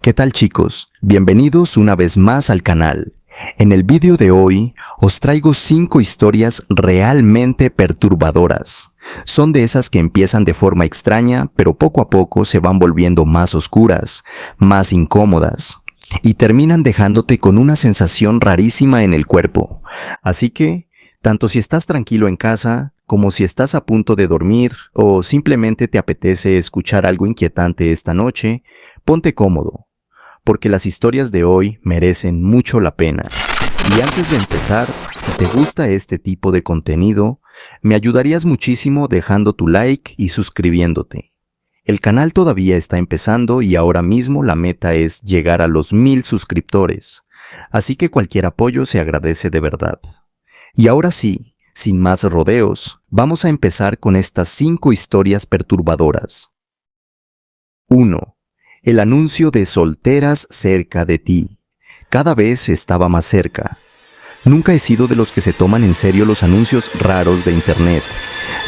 ¿Qué tal, chicos? Bienvenidos una vez más al canal. En el vídeo de hoy os traigo 5 historias realmente perturbadoras. Son de esas que empiezan de forma extraña, pero poco a poco se van volviendo más oscuras, más incómodas, y terminan dejándote con una sensación rarísima en el cuerpo. Así que, tanto si estás tranquilo en casa, como si estás a punto de dormir o simplemente te apetece escuchar algo inquietante esta noche, ponte cómodo, porque las historias de hoy merecen mucho la pena. Y antes de empezar, si te gusta este tipo de contenido, me ayudarías muchísimo dejando tu like y suscribiéndote. El canal todavía está empezando y ahora mismo la meta es llegar a los 1000 suscriptores, así que cualquier apoyo se agradece de verdad. Y ahora sí, sin más rodeos, vamos a empezar con estas 5 historias perturbadoras. 1. El anuncio de solteras cerca de ti. Cada vez estaba más cerca. Nunca he sido de los que se toman en serio los anuncios raros de internet.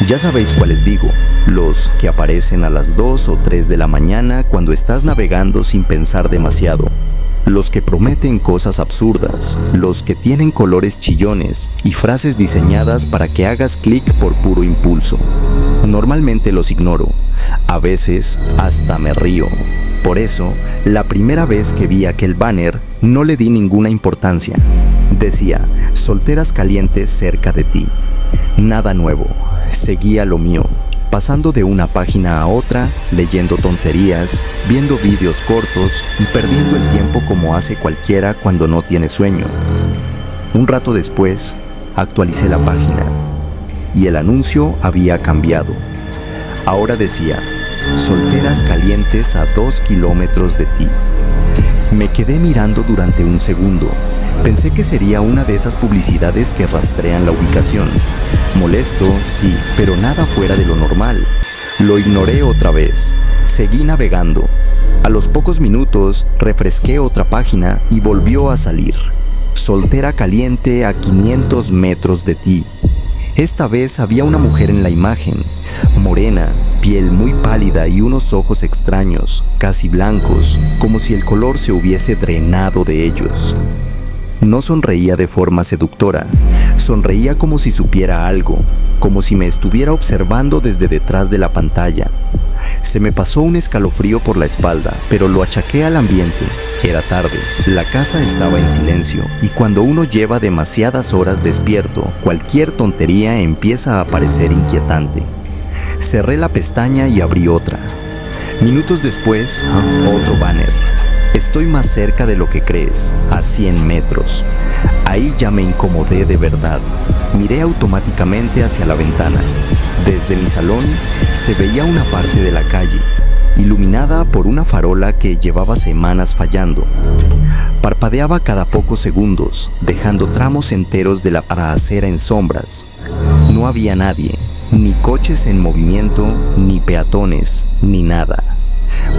Ya sabéis cuáles digo, los que aparecen a las 2 o 3 de la mañana cuando estás navegando sin pensar demasiado. Los que prometen cosas absurdas, los que tienen colores chillones y frases diseñadas para que hagas clic por puro impulso. Normalmente los ignoro, a veces hasta me río. Por eso, la primera vez que vi aquel banner, no le di ninguna importancia. Decía, solteras calientes cerca de ti. Nada nuevo, seguía lo mío. Pasando de una página a otra, leyendo tonterías, viendo vídeos cortos y perdiendo el tiempo como hace cualquiera cuando no tiene sueño. Un rato después, actualicé la página y el anuncio había cambiado. Ahora decía, solteras calientes a 2 kilómetros de ti. Me quedé mirando durante un segundo. Pensé que sería una de esas publicidades que rastrean la ubicación. Molesto, sí, pero nada fuera de lo normal. Lo ignoré otra vez. Seguí navegando. A los pocos minutos, refresqué otra página y volvió a salir. Soltera caliente a 500 metros de ti. Esta vez había una mujer en la imagen, morena, piel muy pálida y unos ojos extraños, casi blancos, como si el color se hubiese drenado de ellos. No sonreía de forma seductora, sonreía como si supiera algo, como si me estuviera observando desde detrás de la pantalla. Se me pasó un escalofrío por la espalda, pero lo achaqué al ambiente. Era tarde, la casa estaba en silencio, y cuando uno lleva demasiadas horas despierto, cualquier tontería empieza a parecer inquietante. Cerré la pestaña y abrí otra. Minutos después, otro banner. Estoy más cerca de lo que crees, a 100 metros. Ahí ya me incomodé de verdad. Miré automáticamente hacia la ventana. Desde mi salón se veía una parte de la calle, iluminada por una farola que llevaba semanas fallando. Parpadeaba cada pocos segundos, dejando tramos enteros de la acera en sombras. No había nadie, ni coches en movimiento, ni peatones, ni nada.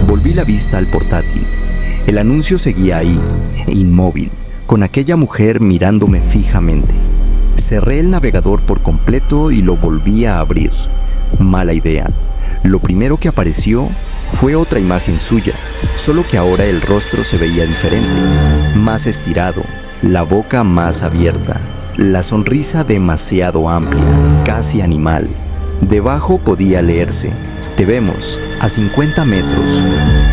Volví la vista al portátil. El anuncio seguía ahí, inmóvil, con aquella mujer mirándome fijamente. Cerré el navegador por completo y lo volví a abrir. Mala idea. Lo primero que apareció fue otra imagen suya, solo que ahora el rostro se veía diferente, más estirado, la boca más abierta, la sonrisa demasiado amplia, casi animal. Debajo podía leerse, te vemos, a 50 metros,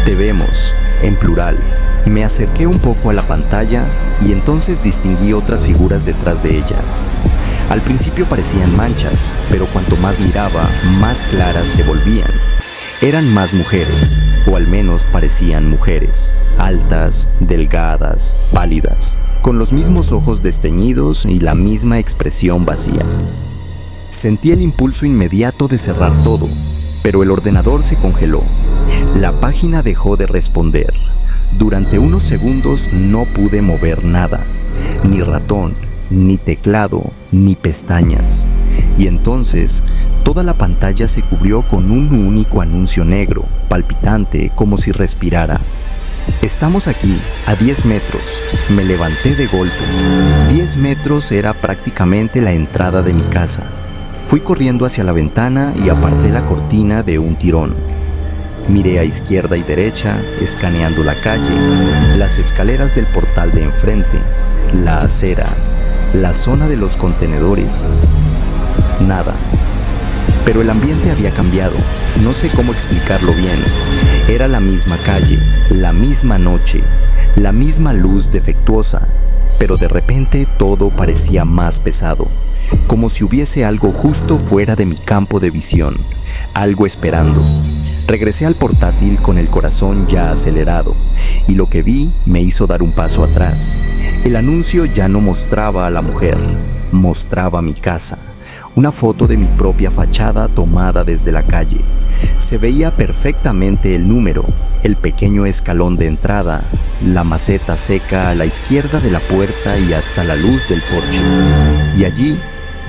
te vemos, en plural. Me acerqué un poco a la pantalla y entonces distinguí otras figuras detrás de ella. Al principio parecían manchas, pero cuanto más miraba, más claras se volvían. Eran más mujeres, o al menos parecían mujeres, altas, delgadas, pálidas, con los mismos ojos desteñidos y la misma expresión vacía. Sentí el impulso inmediato de cerrar todo, pero el ordenador se congeló. La página dejó de responder. Durante unos segundos no pude mover nada, ni ratón, ni teclado, ni pestañas. Y entonces, toda la pantalla se cubrió con un único anuncio negro, palpitante, como si respirara. Estamos aquí, a 10 metros. Me levanté de golpe. 10 metros era prácticamente la entrada de mi casa. Fui corriendo hacia la ventana y aparté la cortina de un tirón. Miré a izquierda y derecha, escaneando la calle, las escaleras del portal de enfrente, la acera, la zona de los contenedores. Nada. Pero el ambiente había cambiado. No sé cómo explicarlo bien. Era la misma calle, la misma noche, la misma luz defectuosa, pero de repente todo parecía más pesado, como si hubiese algo justo fuera de mi campo de visión, algo esperando. Regresé al portátil con el corazón ya acelerado, y lo que vi me hizo dar un paso atrás. El anuncio ya no mostraba a la mujer, mostraba mi casa, una foto de mi propia fachada tomada desde la calle. Se veía perfectamente el número, el pequeño escalón de entrada, la maceta seca a la izquierda de la puerta y hasta la luz del porche. Y allí,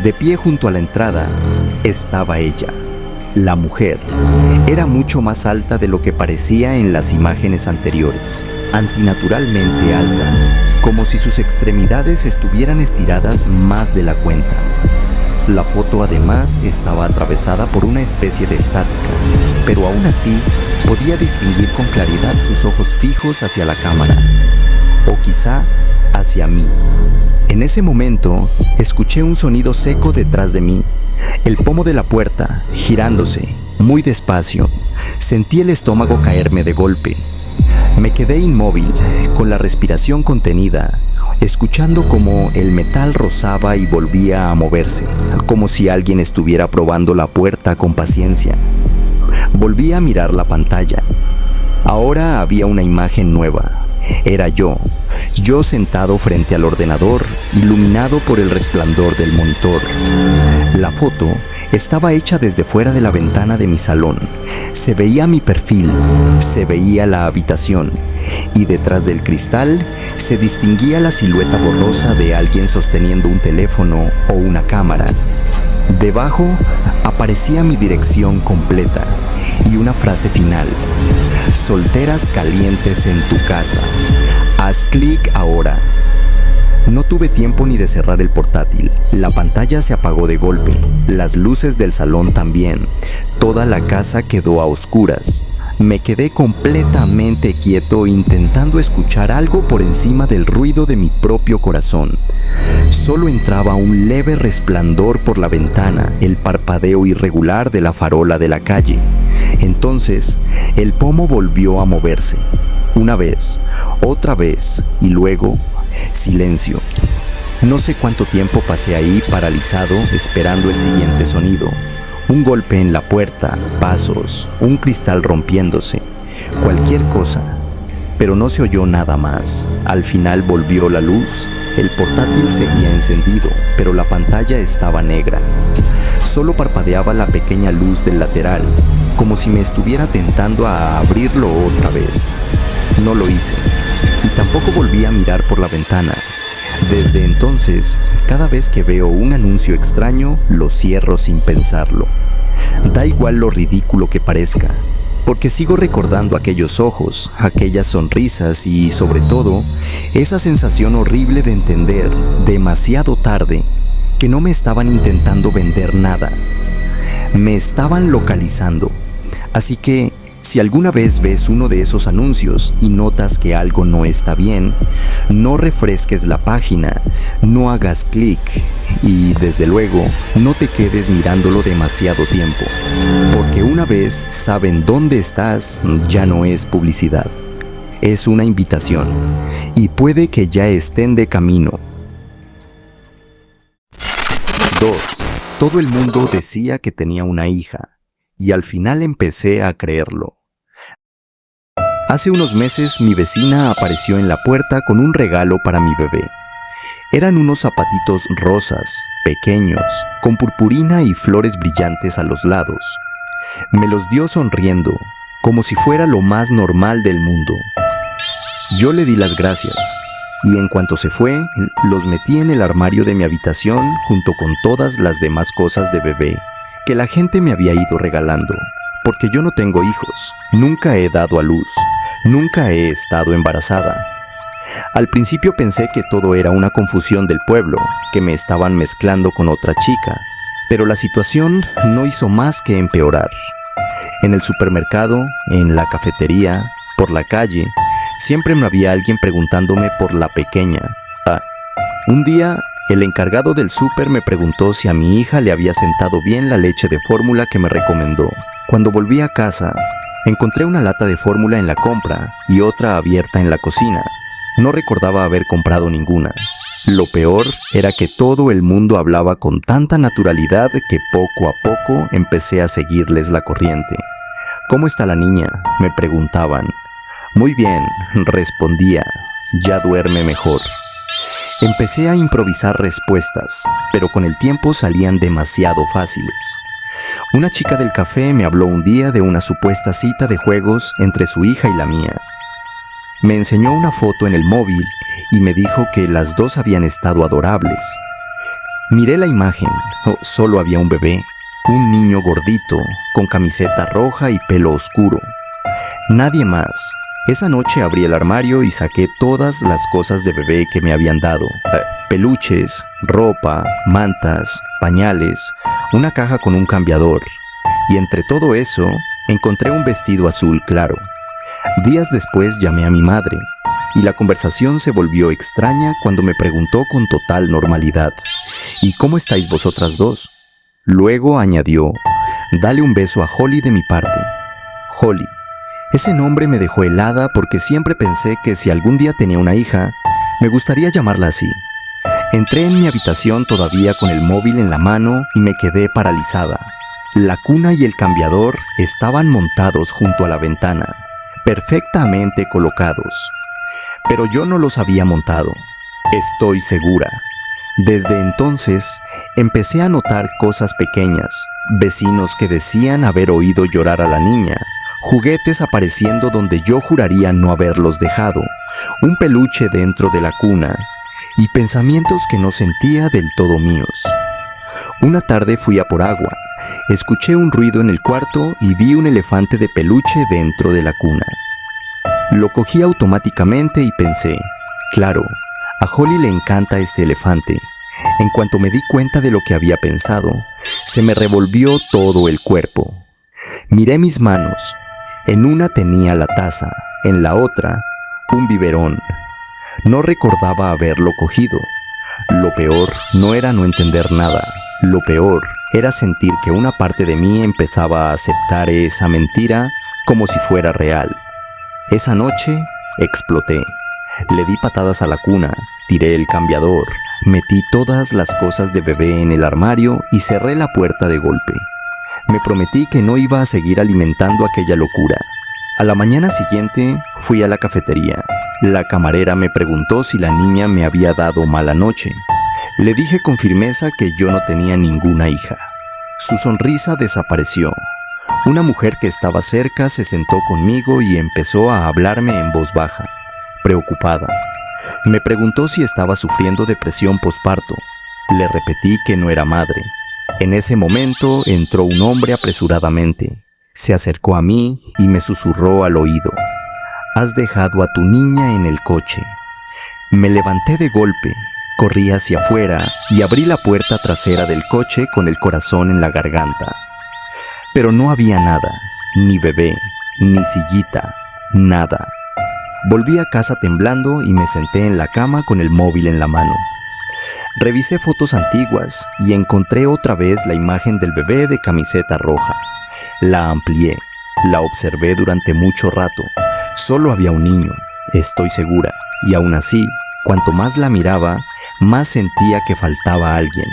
de pie junto a la entrada, estaba ella. La mujer era mucho más alta de lo que parecía en las imágenes anteriores, antinaturalmente alta, como si sus extremidades estuvieran estiradas más de la cuenta. La foto además estaba atravesada por una especie de estática, pero aún así podía distinguir con claridad sus ojos fijos hacia la cámara, o quizá hacia mí. En ese momento, escuché un sonido seco detrás de mí. El pomo de la puerta, girándose, muy despacio. Sentí el estómago caerme de golpe. Me quedé inmóvil, con la respiración contenida, escuchando cómo el metal rozaba y volvía a moverse, como si alguien estuviera probando la puerta con paciencia. Volví a mirar la pantalla. Ahora había una imagen nueva. Era yo sentado frente al ordenador, iluminado por el resplandor del monitor. La foto estaba hecha desde fuera de la ventana de mi salón. Se veía mi perfil, se veía la habitación, y detrás del cristal se distinguía la silueta borrosa de alguien sosteniendo un teléfono o una cámara. Debajo aparecía mi dirección completa y una frase final: solteras calientes en tu casa. Haz clic ahora. No tuve tiempo ni de cerrar el portátil. La pantalla se apagó de golpe. Las luces del salón también. Toda la casa quedó a oscuras. Me quedé completamente quieto intentando escuchar algo por encima del ruido de mi propio corazón. Solo entraba un leve resplandor por la ventana, el parpadeo irregular de la farola de la calle. Entonces, el pomo volvió a moverse. Una vez, otra vez, y luego, silencio. No sé cuánto tiempo pasé ahí paralizado esperando el siguiente sonido. Un golpe en la puerta, pasos, un cristal rompiéndose, cualquier cosa. Pero no se oyó nada más. Al final volvió la luz. El portátil seguía encendido, pero la pantalla estaba negra. Solo parpadeaba la pequeña luz del lateral, como si me estuviera tentando a abrirlo otra vez. No lo hice, y tampoco volví a mirar por la ventana. Desde entonces, cada vez que veo un anuncio extraño, lo cierro sin pensarlo. Da igual lo ridículo que parezca, porque sigo recordando aquellos ojos, aquellas sonrisas y, sobre todo, esa sensación horrible de entender, demasiado tarde, que no me estaban intentando vender nada. Me estaban localizando. Así que, si alguna vez ves uno de esos anuncios y notas que algo no está bien, no refresques la página, no hagas clic y, desde luego, no te quedes mirándolo demasiado tiempo, porque una vez saben dónde estás, ya no es publicidad. Es una invitación y puede que ya estén de camino. 2. Todo el mundo decía que tenía una hija y al final empecé a creerlo. Hace unos meses mi vecina apareció en la puerta con un regalo para mi bebé. Eran unos zapatitos rosas, pequeños, con purpurina y flores brillantes a los lados. Me los dio sonriendo, como si fuera lo más normal del mundo. Yo le di las gracias, y en cuanto se fue, los metí en el armario de mi habitación junto con todas las demás cosas de bebé que la gente me había ido regalando. Porque yo no tengo hijos, nunca he dado a luz, nunca he estado embarazada. Al principio pensé que todo era una confusión del pueblo, que me estaban mezclando con otra chica, pero la situación no hizo más que empeorar. En el supermercado, en la cafetería, por la calle, siempre me había alguien preguntándome por la pequeña. Un día, el encargado del súper me preguntó si a mi hija le había sentado bien la leche de fórmula que me recomendó. Cuando volví a casa, encontré una lata de fórmula en la compra y otra abierta en la cocina. No recordaba haber comprado ninguna. Lo peor era que todo el mundo hablaba con tanta naturalidad que poco a poco empecé a seguirles la corriente. ¿Cómo está la niña?, me preguntaban. Muy bien, respondía. Ya duerme mejor. Empecé a improvisar respuestas, pero con el tiempo salían demasiado fáciles. Una chica del café me habló un día de una supuesta cita de juegos entre su hija y la mía. Me enseñó una foto en el móvil y me dijo que las dos habían estado adorables. Miré la imagen. Solo había un bebé, un niño gordito, con camiseta roja y pelo oscuro. Nadie más. Esa noche abrí el armario y saqué todas las cosas de bebé que me habían dado. Peluches, ropa, mantas, pañales, una caja con un cambiador. Y entre todo eso, encontré un vestido azul claro. Días después llamé a mi madre, y la conversación se volvió extraña cuando me preguntó con total normalidad: ¿y cómo estáis vosotras dos? Luego añadió: dale un beso a Holly de mi parte. Holly. Ese nombre me dejó helada porque siempre pensé que si algún día tenía una hija, me gustaría llamarla así. Entré en mi habitación todavía con el móvil en la mano y me quedé paralizada. La cuna y el cambiador estaban montados junto a la ventana, perfectamente colocados. Pero yo no los había montado, estoy segura. Desde entonces, empecé a notar cosas pequeñas, vecinos que decían haber oído llorar a la niña, juguetes apareciendo donde yo juraría no haberlos dejado, un peluche dentro de la cuna y pensamientos que no sentía del todo míos. Una tarde fui a por agua, escuché un ruido en el cuarto y vi un elefante de peluche dentro de la cuna. Lo cogí automáticamente y pensé, claro, a Holly le encanta este elefante. En cuanto me di cuenta de lo que había pensado, se me revolvió todo el cuerpo. Miré mis manos. En una tenía la taza, en la otra, un biberón. No recordaba haberlo cogido. Lo peor no era no entender nada. Lo peor era sentir que una parte de mí empezaba a aceptar esa mentira como si fuera real. Esa noche exploté. Le di patadas a la cuna, tiré el cambiador, metí todas las cosas de bebé en el armario y cerré la puerta de golpe. Me prometí que no iba a seguir alimentando aquella locura. A la mañana siguiente fui a la cafetería. La camarera me preguntó si la niña me había dado mala noche. Le dije con firmeza que yo no tenía ninguna hija. Su sonrisa desapareció. Una mujer que estaba cerca se sentó conmigo y empezó a hablarme en voz baja, preocupada. Me preguntó si estaba sufriendo depresión posparto. Le repetí que no era madre. En ese momento entró un hombre apresuradamente. Se acercó a mí y me susurró al oído: «Has dejado a tu niña en el coche». Me levanté de golpe, corrí hacia afuera y abrí la puerta trasera del coche con el corazón en la garganta. Pero no había nada, ni bebé, ni sillita, nada. Volví a casa temblando y me senté en la cama con el móvil en la mano. Revisé fotos antiguas y encontré otra vez la imagen del bebé de camiseta roja. La amplié, la observé durante mucho rato. Solo había un niño, estoy segura, y aún así, cuanto más la miraba, más sentía que faltaba alguien,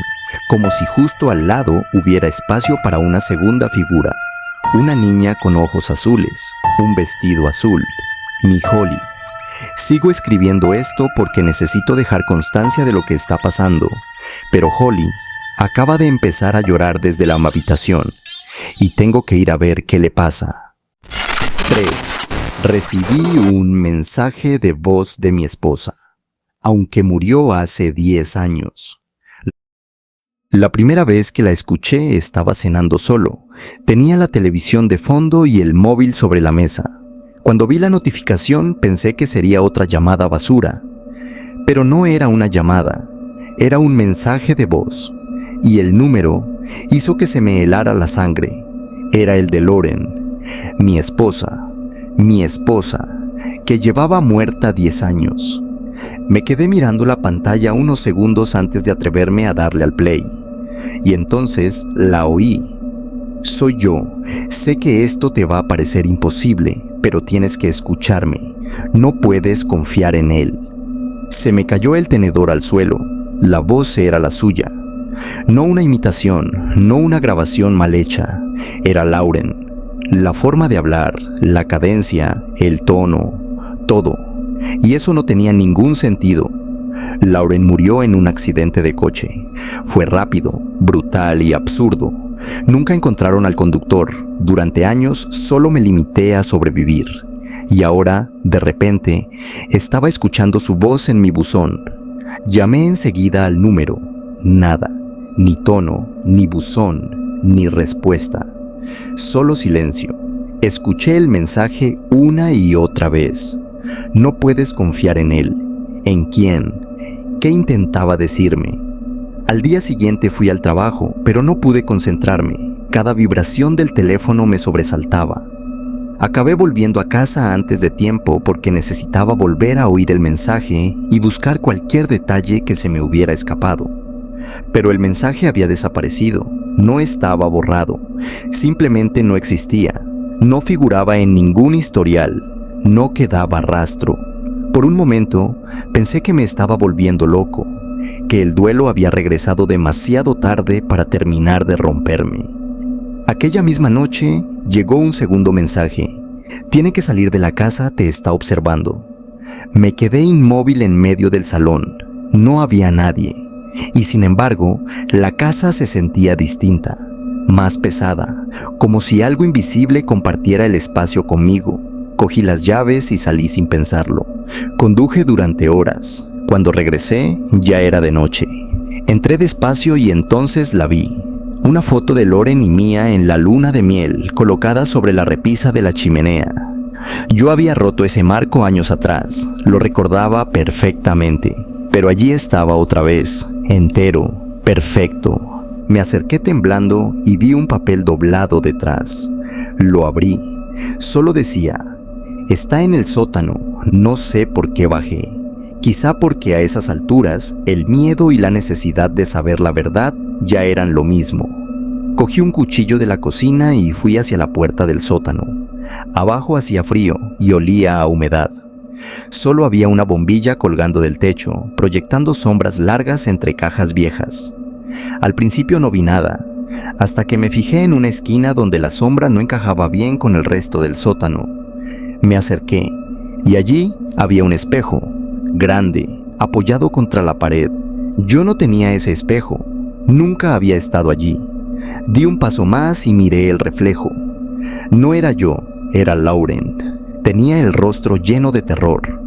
como si justo al lado hubiera espacio para una segunda figura. Una niña con ojos azules, un vestido azul, mi Holly. Sigo escribiendo esto porque necesito dejar constancia de lo que está pasando, pero Holly acaba de empezar a llorar desde la habitación y tengo que ir a ver qué le pasa. 3. Recibí un mensaje de voz de mi esposa, aunque murió hace 10 años. La primera vez que la escuché estaba cenando solo. Tenía la televisión de fondo y el móvil sobre la mesa. Cuando vi la notificación pensé que sería otra llamada basura. Pero no era una llamada, era un mensaje de voz. Y el número hizo que se me helara la sangre. Era el de Lauren, Mi esposa, que llevaba muerta 10 años. Me quedé mirando la pantalla unos segundos antes de atreverme a darle al play. Y entonces la oí. Soy yo. Sé que esto te va a parecer imposible, pero tienes que escucharme. No puedes confiar en él. Se me cayó el tenedor al suelo. La voz era la suya. No una imitación, no una grabación mal hecha. Era Lauren. La forma de hablar, la cadencia, el tono, todo. Y eso no tenía ningún sentido. Lauren murió en un accidente de coche. Fue rápido, brutal y absurdo. Nunca encontraron al conductor. Durante años solo me limité a sobrevivir. Y ahora, de repente, estaba escuchando su voz en mi buzón. Llamé enseguida al número. Nada. Ni tono, ni buzón, ni respuesta. Solo silencio. Escuché el mensaje una y otra vez. No puedes confiar en él. ¿En quién? ¿Qué intentaba decirme? Al día siguiente fui al trabajo, pero no pude concentrarme. Cada vibración del teléfono me sobresaltaba. Acabé volviendo a casa antes de tiempo porque necesitaba volver a oír el mensaje y buscar cualquier detalle que se me hubiera escapado. Pero el mensaje había desaparecido. No estaba borrado. Simplemente no existía. No figuraba en ningún historial. No quedaba rastro. Por un momento, pensé que me estaba volviendo loco, que el duelo había regresado demasiado tarde para terminar de romperme. Aquella misma noche, llegó un segundo mensaje. Tiene que salir de la casa, te está observando. Me quedé inmóvil en medio del salón. No había nadie. Y sin embargo, la casa se sentía distinta, más pesada, como si algo invisible compartiera el espacio conmigo. Cogí las llaves y salí sin pensarlo. Conduje durante horas. Cuando regresé, ya era de noche. Entré despacio y entonces la vi. Una foto de Lauren y mía en la luna de miel, colocada sobre la repisa de la chimenea. Yo había roto ese marco años atrás. Lo recordaba perfectamente. Pero allí estaba otra vez, entero, perfecto. Me acerqué temblando y vi un papel doblado detrás. Lo abrí. Solo decía: está en el sótano, no sé por qué bajé. Quizá porque a esas alturas, el miedo y la necesidad de saber la verdad ya eran lo mismo. Cogí un cuchillo de la cocina y fui hacia la puerta del sótano. Abajo hacía frío y olía a humedad. Solo había una bombilla colgando del techo, proyectando sombras largas entre cajas viejas. Al principio no vi nada, hasta que me fijé en una esquina donde la sombra no encajaba bien con el resto del sótano. Me acerqué, y allí había un espejo, grande, apoyado contra la pared. Yo no tenía ese espejo, nunca había estado allí. Di un paso más y miré el reflejo. No era yo, era Lauren. Tenía el rostro lleno de terror.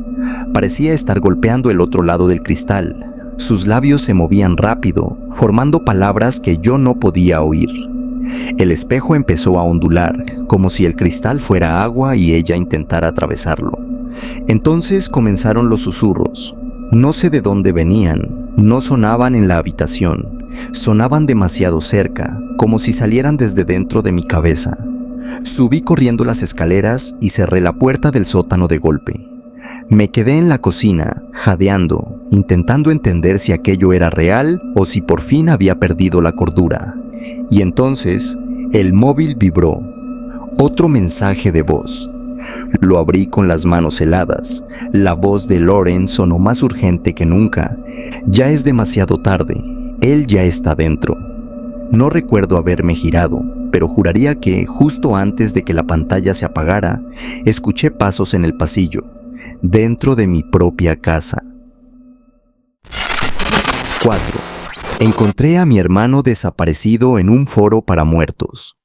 Parecía estar golpeando el otro lado del cristal. Sus labios se movían rápido, formando palabras que yo no podía oír. El espejo empezó a ondular, como si el cristal fuera agua y ella intentara atravesarlo. Entonces comenzaron los susurros. No sé de dónde venían, no sonaban en la habitación, sonaban demasiado cerca, como si salieran desde dentro de mi cabeza. Subí corriendo las escaleras y cerré la puerta del sótano de golpe. Me quedé en la cocina, jadeando, intentando entender si aquello era real o si por fin había perdido la cordura. Y entonces, el móvil vibró. Otro mensaje de voz. Lo abrí con las manos heladas. La voz de Lauren sonó más urgente que nunca. Ya es demasiado tarde. Él ya está dentro. No recuerdo haberme girado, pero juraría que, justo antes de que la pantalla se apagara, escuché pasos en el pasillo, dentro de mi propia casa. 4. Encontré a mi hermano desaparecido en un foro para muertos.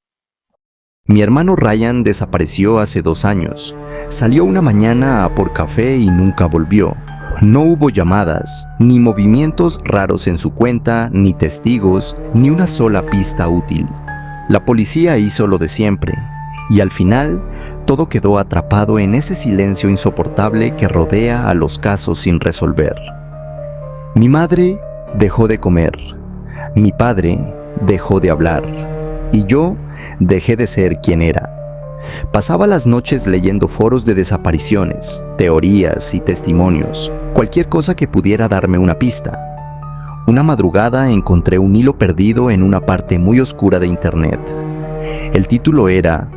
Mi hermano Ryan desapareció hace 2 años. Salió una mañana a por café y nunca volvió. No hubo llamadas, ni movimientos raros en su cuenta, ni testigos, ni una sola pista útil. La policía hizo lo de siempre, y al final, todo quedó atrapado en ese silencio insoportable que rodea a los casos sin resolver. Mi madre dejó de comer, mi padre dejó de hablar, y yo dejé de ser quien era. Pasaba las noches leyendo foros de desapariciones, teorías y testimonios, cualquier cosa que pudiera darme una pista. Una madrugada encontré un hilo perdido en una parte muy oscura de internet. El título era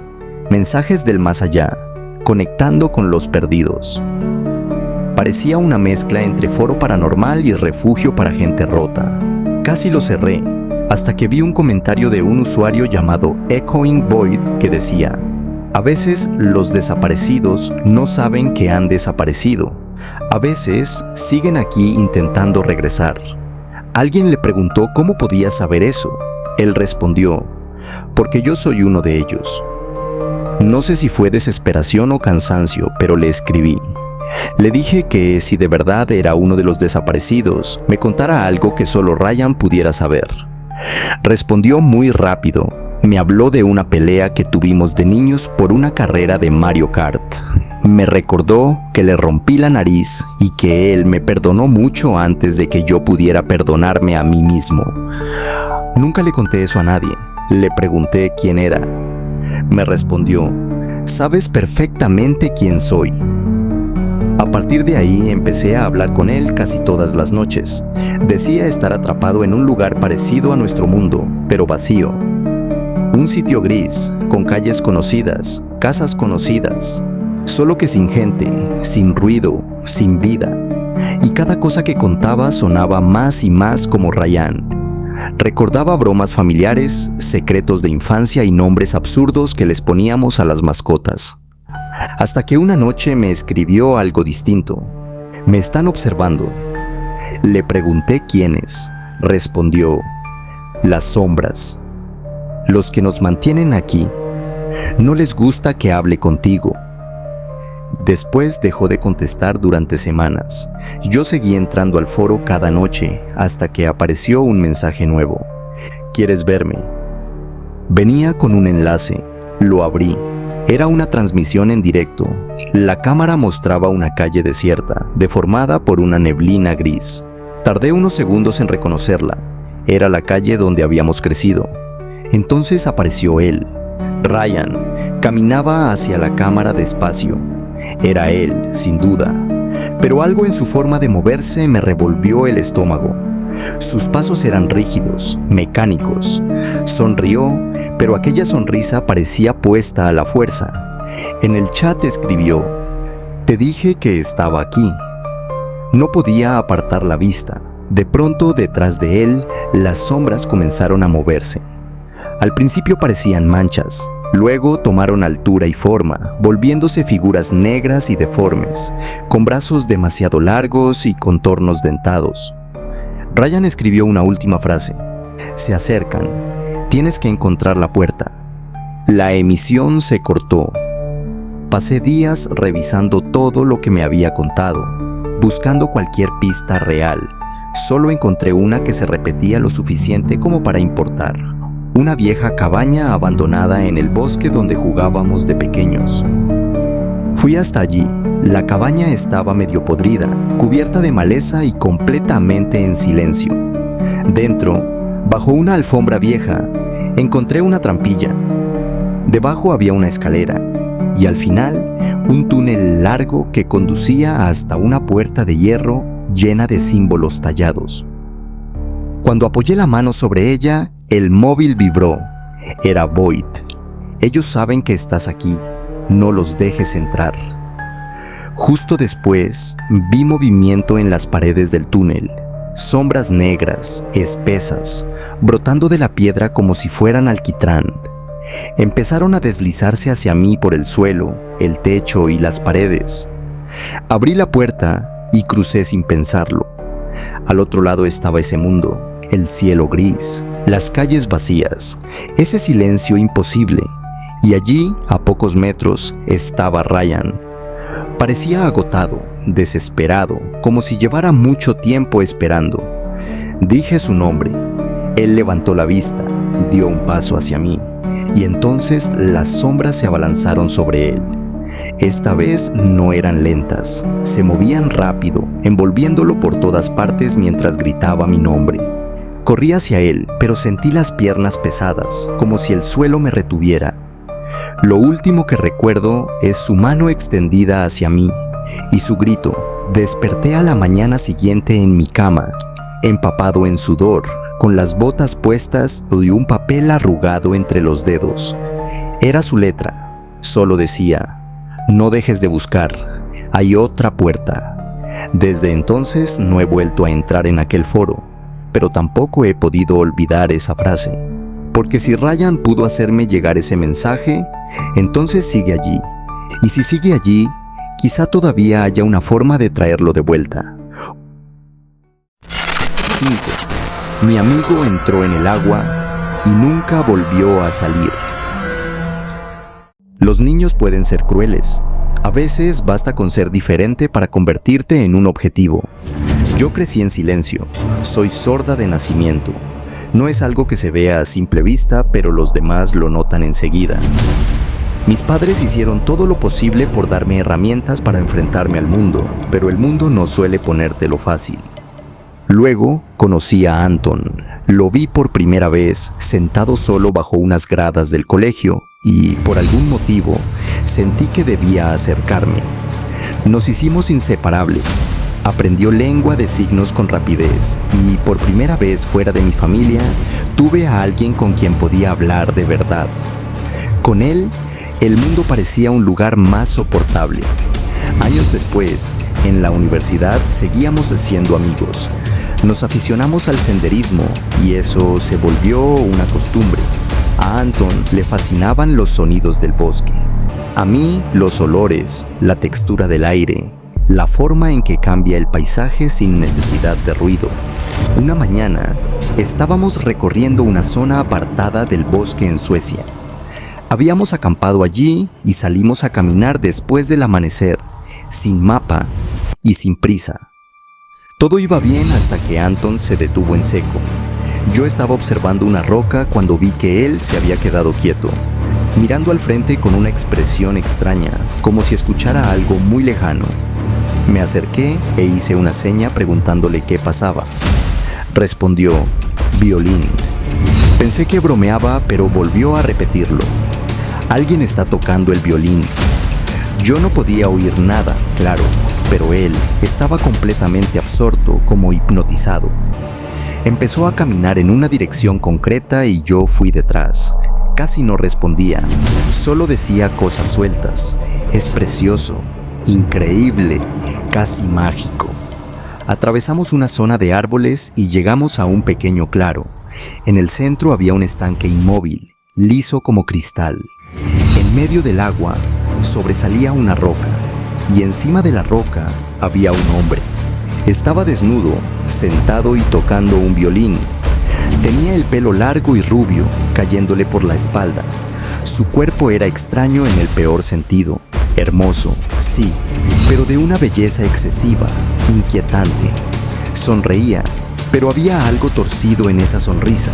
Mensajes del más allá, conectando con los perdidos. Parecía una mezcla entre foro paranormal y refugio para gente rota. Casi lo cerré, hasta que vi un comentario de un usuario llamado Echoing Void que decía: a veces los desaparecidos no saben que han desaparecido. A veces siguen aquí intentando regresar. Alguien le preguntó cómo podía saber eso. Él respondió: porque yo soy uno de ellos. No sé si fue desesperación o cansancio, pero le escribí. Le dije que si de verdad era uno de los desaparecidos, me contara algo que solo Ryan pudiera saber. Respondió muy rápido. Me habló de una pelea que tuvimos de niños por una carrera de Mario Kart. Me recordó que le rompí la nariz y que él me perdonó mucho antes de que yo pudiera perdonarme a mí mismo. Nunca le conté eso a nadie. Le pregunté quién era. Me respondió: sabes perfectamente quién soy. A partir de ahí empecé a hablar con él casi todas las noches. Decía estar atrapado en un lugar parecido a nuestro mundo, pero vacío. Un sitio gris, con calles conocidas, casas conocidas, solo que sin gente, sin ruido, sin vida. Y cada cosa que contaba sonaba más y más como Ryan. Recordaba bromas familiares, secretos de infancia y nombres absurdos que les poníamos a las mascotas. Hasta que una noche me escribió algo distinto. Me están observando. Le pregunté quiénes. Respondió: las sombras. Los que nos mantienen aquí. No les gusta que hable contigo. Después dejó de contestar durante semanas. Yo seguí entrando al foro cada noche hasta que apareció un mensaje nuevo. ¿Quieres verme? Venía con un enlace. Lo abrí. Era una transmisión en directo. La cámara mostraba una calle desierta, deformada por una neblina gris. Tardé unos segundos en reconocerla. Era la calle donde habíamos crecido. Entonces apareció él. Ryan caminaba hacia la cámara despacio. Era él, sin duda. Pero algo en su forma de moverse me revolvió el estómago. Sus pasos eran rígidos, mecánicos. Sonrió, pero aquella sonrisa parecía puesta a la fuerza. En el chat escribió: te dije que estaba aquí. No podía apartar la vista. De pronto, detrás de él, las sombras comenzaron a moverse. Al principio parecían manchas. Luego tomaron altura y forma, volviéndose figuras negras y deformes, con brazos demasiado largos y contornos dentados. Ryan escribió una última frase: se acercan, tienes que encontrar la puerta. La emisión se cortó. Pasé días revisando todo lo que me había contado, buscando cualquier pista real. Solo encontré una que se repetía lo suficiente como para importar. Una vieja cabaña abandonada en el bosque donde jugábamos de pequeños. Fui hasta allí. La cabaña estaba medio podrida, cubierta de maleza y completamente en silencio. Dentro, bajo una alfombra vieja, encontré una trampilla. Debajo había una escalera y al final un túnel largo que conducía hasta una puerta de hierro llena de símbolos tallados. Cuando apoyé la mano sobre ella, el móvil vibró. Era Void. Ellos saben que estás aquí. No los dejes entrar. Justo después, vi movimiento en las paredes del túnel. Sombras negras, espesas, brotando de la piedra como si fueran alquitrán. Empezaron a deslizarse hacia mí por el suelo, el techo y las paredes. Abrí la puerta y crucé sin pensarlo. Al otro lado estaba ese mundo. El cielo gris, las calles vacías, ese silencio imposible, y allí, a pocos metros, estaba Ryan. Parecía agotado, desesperado, como si llevara mucho tiempo esperando. Dije su nombre. Él levantó la vista, dio un paso hacia mí, y entonces las sombras se abalanzaron sobre él. Esta vez no eran lentas, se movían rápido, envolviéndolo por todas partes mientras gritaba mi nombre. Corrí hacia él, pero sentí las piernas pesadas, como si el suelo me retuviera. Lo último que recuerdo es su mano extendida hacia mí y su grito. Desperté a la mañana siguiente en mi cama, empapado en sudor, con las botas puestas y un papel arrugado entre los dedos. Era su letra. Solo decía: no dejes de buscar, hay otra puerta. Desde entonces no he vuelto a entrar en aquel foro, pero tampoco he podido olvidar esa frase. Porque si Ryan pudo hacerme llegar ese mensaje, entonces sigue allí. Y si sigue allí, quizá todavía haya una forma de traerlo de vuelta. 5. Mi amigo entró en el agua y nunca volvió a salir. Los niños pueden ser crueles. A veces basta con ser diferente para convertirte en un objetivo. Yo crecí en silencio. Soy sorda de nacimiento. No es algo que se vea a simple vista, pero los demás lo notan enseguida. Mis padres hicieron todo lo posible por darme herramientas para enfrentarme al mundo, pero el mundo no suele ponértelo fácil. Luego conocí a Anton. Lo vi por primera vez sentado solo bajo unas gradas del colegio y, por algún motivo, sentí que debía acercarme. Nos hicimos inseparables. Aprendió lengua de signos con rapidez y, por primera vez fuera de mi familia, tuve a alguien con quien podía hablar de verdad. Con él, el mundo parecía un lugar más soportable. Años después, en la universidad, seguíamos siendo amigos. Nos aficionamos al senderismo y eso se volvió una costumbre. A Anton le fascinaban los sonidos del bosque. A mí, los olores, la textura del aire, la forma en que cambia el paisaje sin necesidad de ruido. Una mañana, estábamos recorriendo una zona apartada del bosque en Suecia. Habíamos acampado allí y salimos a caminar después del amanecer, sin mapa y sin prisa. Todo iba bien hasta que Anton se detuvo en seco. Yo estaba observando una roca cuando vi que él se había quedado quieto, mirando al frente con una expresión extraña, como si escuchara algo muy lejano. Me acerqué e hice una seña preguntándole qué pasaba. Respondió: violín. Pensé que bromeaba, pero volvió a repetirlo: alguien está tocando el violín. Yo no podía oír nada, claro, pero él estaba completamente absorto, como hipnotizado. Empezó a caminar en una dirección concreta y yo fui detrás. Casi no respondía, solo decía cosas sueltas. Es precioso, increíble, casi mágico. Atravesamos una zona de árboles y llegamos a un pequeño claro. En el centro había un estanque inmóvil, liso como cristal. En medio del agua sobresalía una roca, y encima de la roca había un hombre. Estaba desnudo, sentado y tocando un violín. Tenía el pelo largo y rubio, cayéndole por la espalda. Su cuerpo era extraño en el peor sentido. Hermoso, sí, pero de una belleza excesiva, inquietante. Sonreía, pero había algo torcido en esa sonrisa.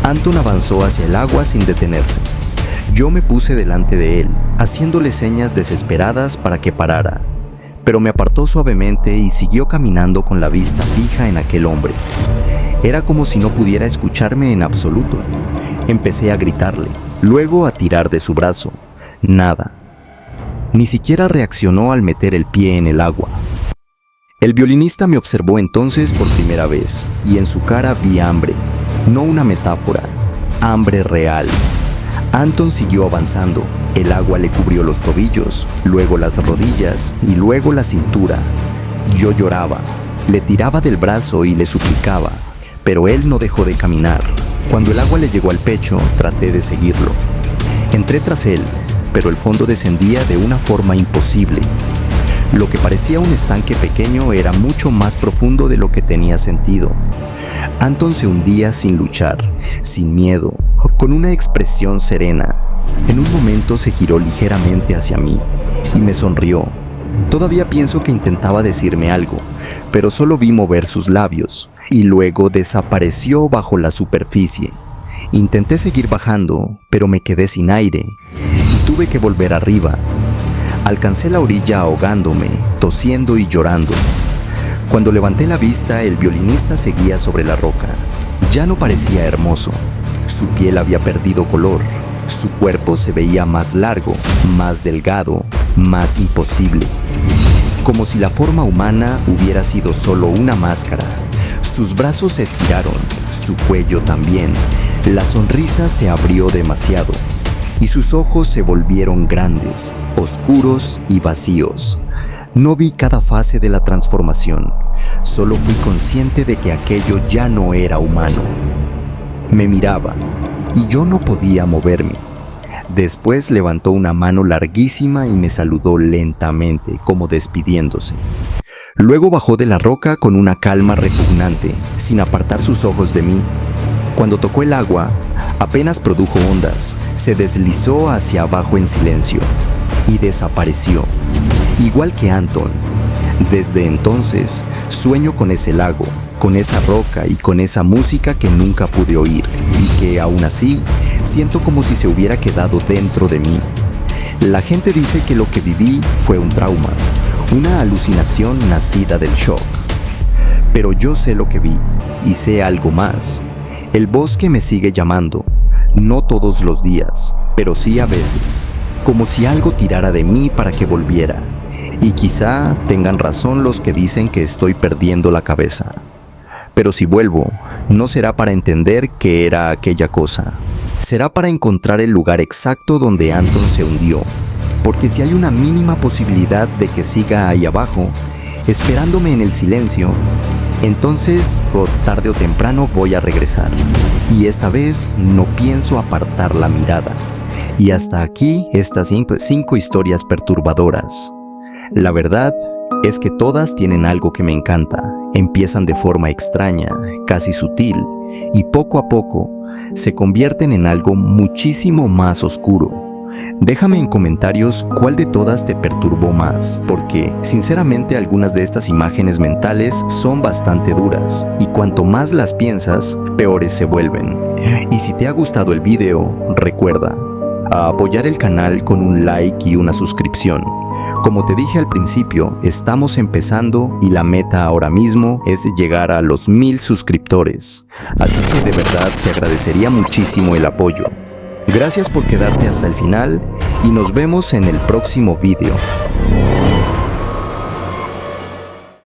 Anton avanzó hacia el agua sin detenerse. Yo me puse delante de él, haciéndole señas desesperadas para que parara, pero me apartó suavemente y siguió caminando con la vista fija en aquel hombre. Era como si no pudiera escucharme en absoluto. Empecé a gritarle, luego a tirar de su brazo. Nada. Ni siquiera reaccionó al meter el pie en el agua. El violinista me observó entonces por primera vez, y en su cara vi hambre, no una metáfora, hambre real. Anton siguió avanzando. El agua le cubrió los tobillos, luego las rodillas y luego la cintura. Yo lloraba, le tiraba del brazo y le suplicaba, pero él no dejó de caminar. Cuando el agua le llegó al pecho, traté de seguirlo. Entré tras él, pero el fondo descendía de una forma imposible. Lo que parecía un estanque pequeño era mucho más profundo de lo que tenía sentido. Anton se hundía sin luchar, sin miedo, con una expresión serena. En un momento se giró ligeramente hacia mí y me sonrió. Todavía pienso que intentaba decirme algo, pero solo vi mover sus labios y luego desapareció bajo la superficie. Intenté seguir bajando, pero me quedé sin aire y tuve que volver arriba. Alcancé la orilla ahogándome, tosiendo y llorando. Cuando levanté la vista, el violinista seguía sobre la roca. Ya no parecía hermoso. Su piel había perdido color. Su cuerpo se veía más largo, más delgado, más imposible. Como si la forma humana hubiera sido solo una máscara. Sus brazos se estiraron, su cuello también. La sonrisa se abrió demasiado y sus ojos se volvieron grandes, oscuros y vacíos. No vi cada fase de la transformación, solo fui consciente de que aquello ya no era humano. Me miraba y yo no podía moverme. Después levantó una mano larguísima y me saludó lentamente, como despidiéndose. Luego bajó de la roca con una calma repugnante, sin apartar sus ojos de mí. Cuando tocó el agua, apenas produjo ondas, se deslizó hacia abajo en silencio y desapareció, igual que Anton. Desde entonces, sueño con ese lago, con esa roca y con esa música que nunca pude oír y que, aún así, siento como si se hubiera quedado dentro de mí. La gente dice que lo que viví fue un trauma, una alucinación nacida del shock. Pero yo sé lo que vi y sé algo más. El bosque me sigue llamando, no todos los días, pero sí a veces, como si algo tirara de mí para que volviera. Y quizá tengan razón los que dicen que estoy perdiendo la cabeza. Pero si vuelvo, no será para entender qué era aquella cosa. Será para encontrar el lugar exacto donde Anton se hundió. Porque si hay una mínima posibilidad de que siga ahí abajo, esperándome en el silencio, entonces, tarde o temprano voy a regresar. Y esta vez no pienso apartar la mirada. Y hasta aquí estas 5 historias perturbadoras. La verdad es que todas tienen algo que me encanta. Empiezan de forma extraña, casi sutil, y poco a poco se convierten en algo muchísimo más oscuro. Déjame en comentarios cuál de todas te perturbó más, porque sinceramente algunas de estas imágenes mentales son bastante duras, y cuanto más las piensas, peores se vuelven. Y si te ha gustado el video, recuerda a apoyar el canal con un like y una suscripción. Como te dije al principio, estamos empezando y la meta ahora mismo es llegar a los 1000 suscriptores. Así que de verdad te agradecería muchísimo el apoyo. Gracias por quedarte hasta el final y nos vemos en el próximo video.